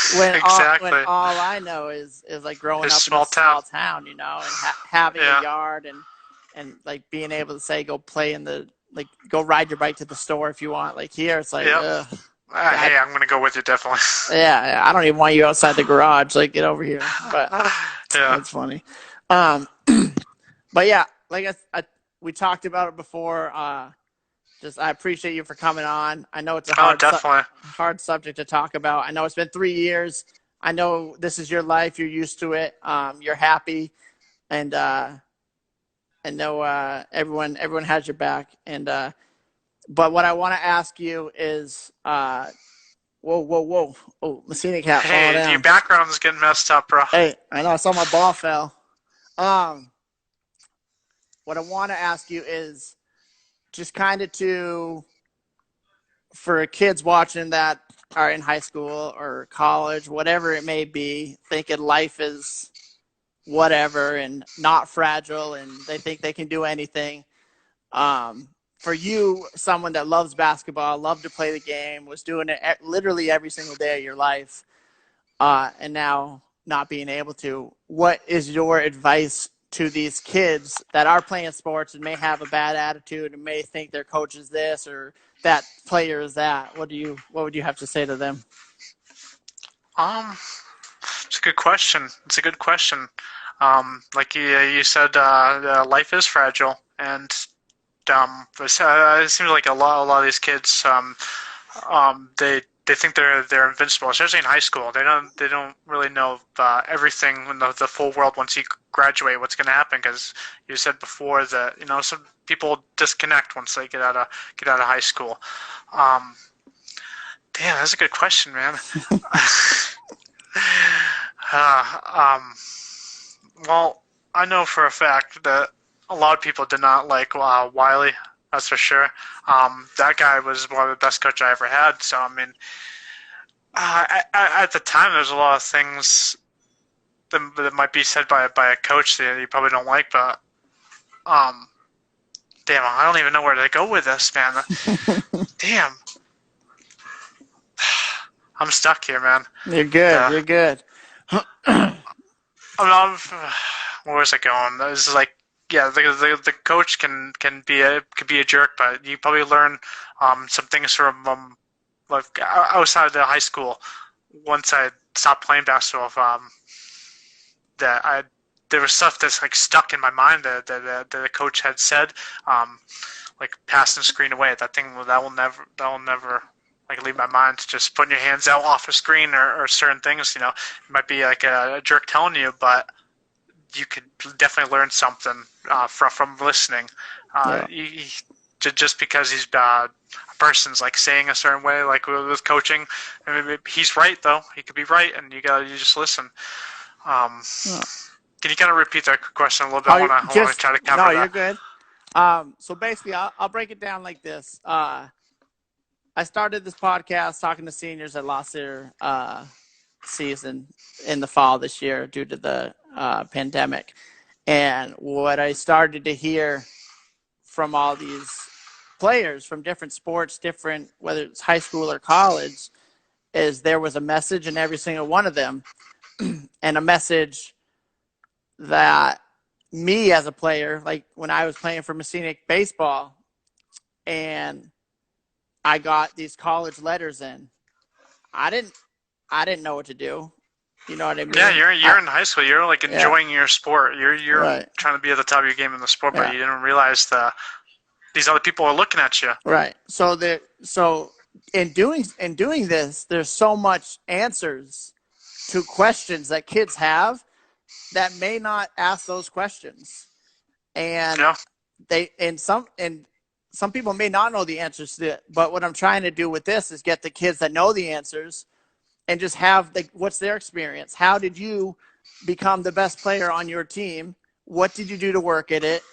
when Exactly. all I know is like growing It's up in a small town. small town, and having a Yeah. yard, and like being able to say go play in the like go ride your bike to the store if you want. Like here, it's like, Yep. I, Hey, I'm gonna go with you definitely. yeah, I don't even want you outside the garage. Like get over here, but Yeah. that's funny. Um, but yeah, like we talked about it before. Just I appreciate you for coming on. I know it's a Oh, definitely. hard subject to talk about. I know it's been 3 years. I know this is your life. You're used to it. You're happy, and I know everyone has your back. And but what I want to ask you is, whoa, oh, Mascenic hat falling Hey, your down. background's getting messed up, bro. Hey, I know I saw my ball fell. Um, what I want to ask you is just kind of to for kids watching that are in high school or college, whatever it may be, thinking life is whatever and not fragile, and they think they can do anything. For you, someone that loves basketball, loved to play the game, was doing it literally every single day of your life, and now not being able to, what is your advice to these kids that are playing sports and may have a bad attitude and may think their coach is this or that player is that? What would you have to say to them? Um, it's a good question. It's a good question. Like you said, life is fragile, and it seems like a lot of these kids, they think they're invincible, especially in high school. They don't really know everything in the full world once you graduate. What's going to happen? Because you said before that some people disconnect once they get out of high school. Um, Damn, that's a good question, man. uh, um, well, I know for a fact that a lot of people did not like Wiley. That's for sure. That guy was one of the best coach I ever had. So I mean, at the time, there's a lot of things that might be said by a coach that you probably don't like, but um, damn, I don't even know where to go with this, man. Damn, I'm stuck here, man. You're good. You're good. Where was I going? This is like, yeah, the coach can be a jerk, but you probably learn some things from like outside of the high school. Once I stopped playing basketball, that there was stuff that's like stuck in my mind that the coach had said, like pass and screen away. That will never like leave my mind. Just putting your hands out off a screen or certain things. You know, it might be like a jerk telling you, but you could definitely learn something from listening. Just because a person's like saying a certain way, like with coaching, I mean, he's right though. He could be right, and you just listen. Can you kind of repeat that question a little bit? I want to try to cover that. No, you're good. So basically, I'll break it down like this. I started this podcast talking to seniors that lost their season in the fall this year due to the pandemic. And what I started to hear from all these players from different sports, whether it's high school or college, is there was a message in every single one of them, and a message that me as a player, like when I was playing for Mascenic baseball and I got these college letters in, I didn't know what to do. You know what I mean? Yeah, you're in high school. You're like enjoying your sport. You're right. Trying to be at the top of your game in the sport, but you didn't realize these other people are looking at you. Right. So in doing this, there's so much answers to questions that kids have that may not ask those questions, and some people may not know the answers to it. But what I'm trying to do with this is get the kids that know the answers and just have what's their experience. How did you become the best player on your team? What did you do to work at it?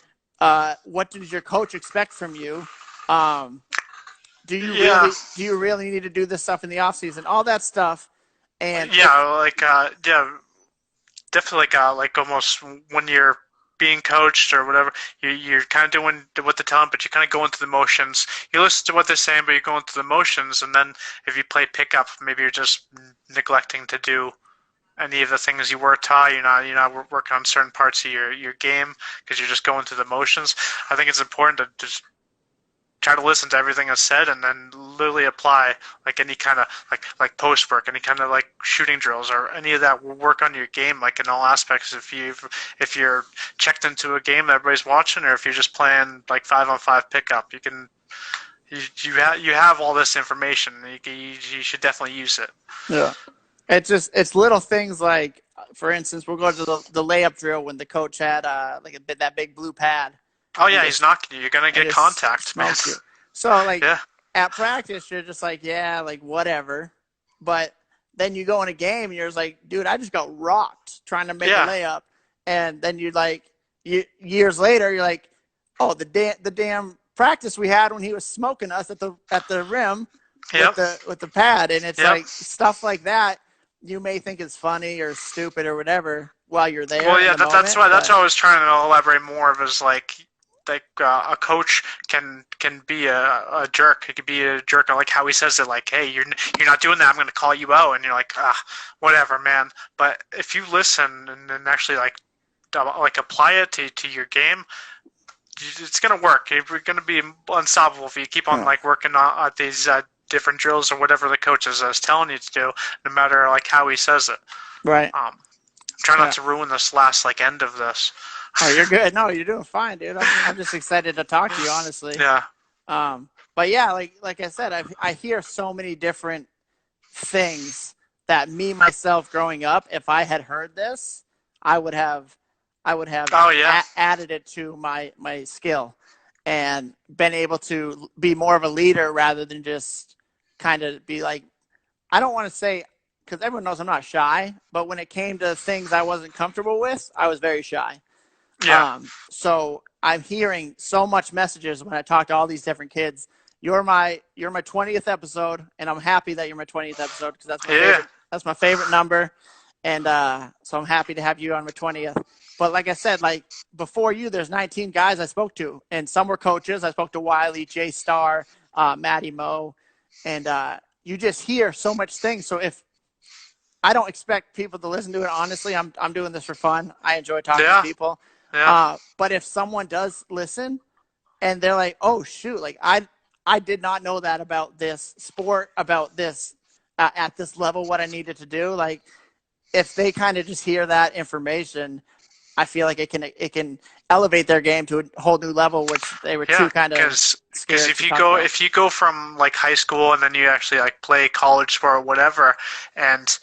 What did your coach expect from you? Do you really need to do this stuff in the off season? All that stuff. And definitely like almost when you're being coached or whatever, you're kind of doing what they're telling, but you kind of go into the motions. You listen to what they're saying, but you go into the motions, and then if you play pickup, maybe you're just neglecting to do any of the things you were taught. You're not working on certain parts of your game because you're just going through the motions. I think it's important to just try to listen to everything that's said and then literally apply like any kind of like post work, any kind of like shooting drills or any of that will work on your game, like in all aspects. If you're checked into a game that everybody's watching, or if you're just playing like 5-on-5 pickup, you have all this information. You should definitely use it. Yeah. It's little things like, for instance, we'll go to the layup drill when the coach had that big blue pad. Oh yeah, he's knocking you. You're gonna get contact, man. You. So at practice, you're just like, yeah, like whatever. But then you go in a game and you're just like, dude, I just got rocked trying to make a layup. And then years later, you're like, oh, the damn practice we had when he was smoking us at the rim with the pad, and it's like stuff like that. You may think it's funny or stupid or whatever while you're there. Well, yeah, that's why I was trying to elaborate more of is like a coach can be a jerk. He could be a jerk, like how he says it, like, hey, you're not doing that, I'm going to call you out, and you're like, whatever, man. But if you listen and then actually like apply it to your game, it's going to work. You're going to be unstoppable if you keep on like working on these different drills or whatever the coach is telling you to do, no matter like how he says it. Right. Try not to ruin this last like end of this. Oh, you're good. No, you're doing fine, dude. I'm just excited to talk to you, honestly. Yeah. But yeah, like I said, I hear so many different things that me myself growing up, if I had heard this, I would have added it to my skill and been able to be more of a leader rather than just kind of be like, I don't want to say, because everyone knows I'm not shy, but when it came to things I wasn't comfortable with, I was very shy. Yeah. So I'm hearing so much messages when I talk to all these different kids. You're my 20th episode, and I'm happy that you're my 20th episode because that's my favorite number, and so I'm happy to have you on my 20th. But like I said, like before you, there's 19 guys I spoke to, and some were coaches. I spoke to Wiley, Jay Starr, Matty Moe, and you just hear so much things. So if I don't expect people to listen to it, honestly, I'm doing this for fun. I enjoy talking to people. Yeah. But if someone does listen and they're like, oh shoot, like I did not know that about this sport, about this at this level, what I needed to do. Like if they kind of just hear that information, I feel like it can elevate their game to a whole new level, which they were too kind of because if you go from like high school and then you actually like play college sport or whatever, and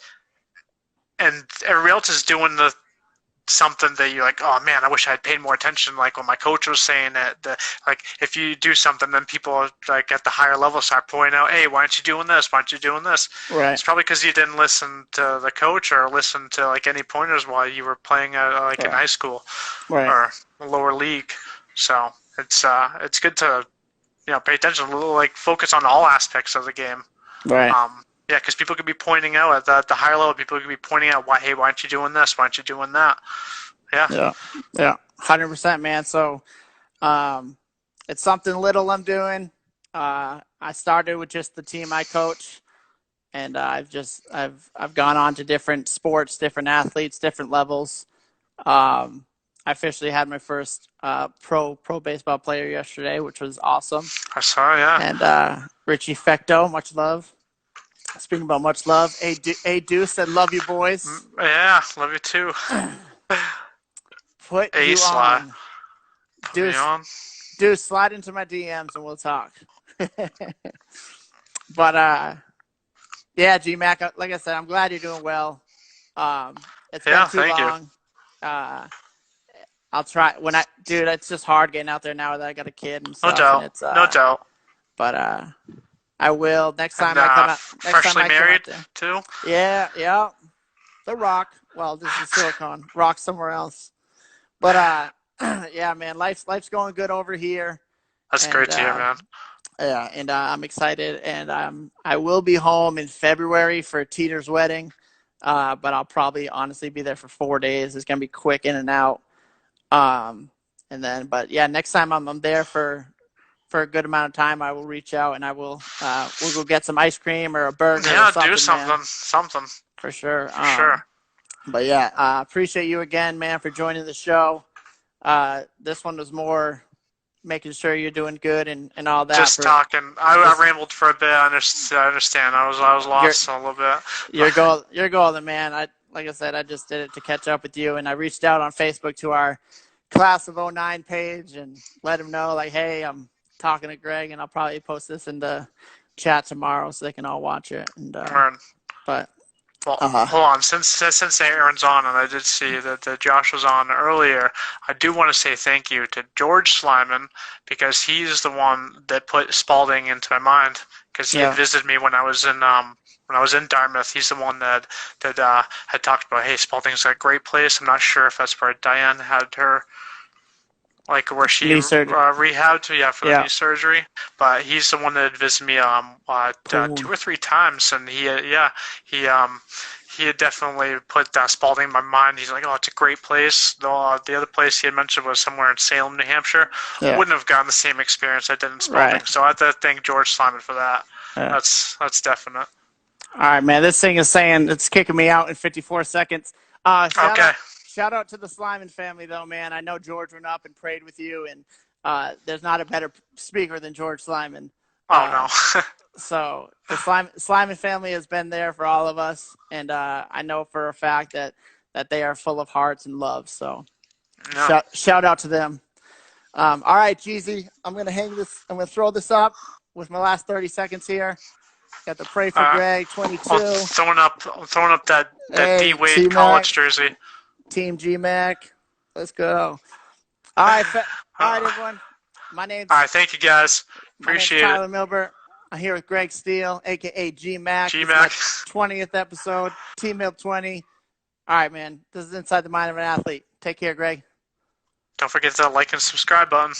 everybody else is doing the something that you're like, oh man, I wish I had paid more attention. Like when my coach was saying that, like if you do something, then people like at the higher level start pointing out, hey, why aren't you doing this? Why aren't you doing this? Right. It's probably because you didn't listen to the coach or listen to like any pointers while you were playing like in high school or lower league. So it's good to pay attention, like focus on all aspects of the game. Right. Yeah, because people could be pointing out at the higher level. People could be pointing out, why aren't you doing this? Why aren't you doing that? Yeah. Yeah. 100%, man. So, it's something little I'm doing. I started with just the team I coach, and I've gone on to different sports, different athletes, different levels. I officially had my first pro baseball player yesterday, which was awesome. I saw, yeah. And Richie Fecto, much love. Speaking about much love, A Deuce said, "Love you, boys." Yeah, love you too. Put A you slide. on. Deuce, slide into my DMs and we'll talk. But yeah, G-Mac, like I said, I'm glad you're doing well. It's been too long. I'll try dude, it's just hard getting out there now that I got a kid and stuff. No doubt. But I will next time I come out. Freshly married too? Yeah. The Rock. Well, this is Silicon. Rock somewhere else. But yeah, man, life's going good over here. That's great to hear, man. Yeah, and I'm excited, and I will be home in February for Teeter's wedding, but I'll probably honestly be there for 4 days. It's gonna be quick in and out. But yeah, next time I'm there for a good amount of time, I will reach out and I will we'll go get some ice cream or a burger. Yeah, or something, do something, man. something for sure. Sure. But yeah, appreciate you again, man, for joining the show. This one was more making sure you're doing good and all that. Just talking. I rambled for a bit. I understand. I was lost a little bit. You're golden, man. Like I said, I just did it to catch up with you, and I reached out on Facebook to our Class of 09 page and let them know, like, hey, I'm talking to Greg, and I'll probably post this in the chat tomorrow so they can all watch it. And hold on. Since Aaron's on, and I did see that Josh was on earlier, I do want to say thank you to George Slyman, because he's the one that put Spalding into my mind, because he had visited me when I was in Dartmouth. He's the one that had talked about, hey, Spalding's a great place. I'm not sure if that's where Diane had her, like where she rehabbed to, for the knee surgery. But he's the one that had visited me 2 or 3 times, and he had definitely put Spalding in my mind. He's like, oh, it's a great place. The other place he had mentioned was somewhere in Salem, New Hampshire. Wouldn't have gotten the same experience I did in Spalding. Right. So I have to thank George Slyman for that. Yeah. That's definite. All right, man. This thing is saying it's kicking me out in 54 seconds. Shout out to the Slyman family, though, man. I know George went up and prayed with you, and there's not a better speaker than George Slyman. No. So the Slyman family has been there for all of us, and I know for a fact that they are full of hearts and love. So shout out to them. All right, Jeezy, I'm going to throw this up with my last 30 seconds here. Got the Pray for Greg 22. I'm throwing up that D Wade T-Mac, college jersey. Team G-Mac. Let's go. All right, everyone. My name's... All right, thank you, guys. Appreciate it. Tyler Milbert. I'm here with Greg Steele, a.k.a. G-Mac. G-Mac. 20th episode, Team Milb 20. All right, man. This is Inside the Mind of an Athlete. Take care, Greg. Don't forget to like and subscribe button.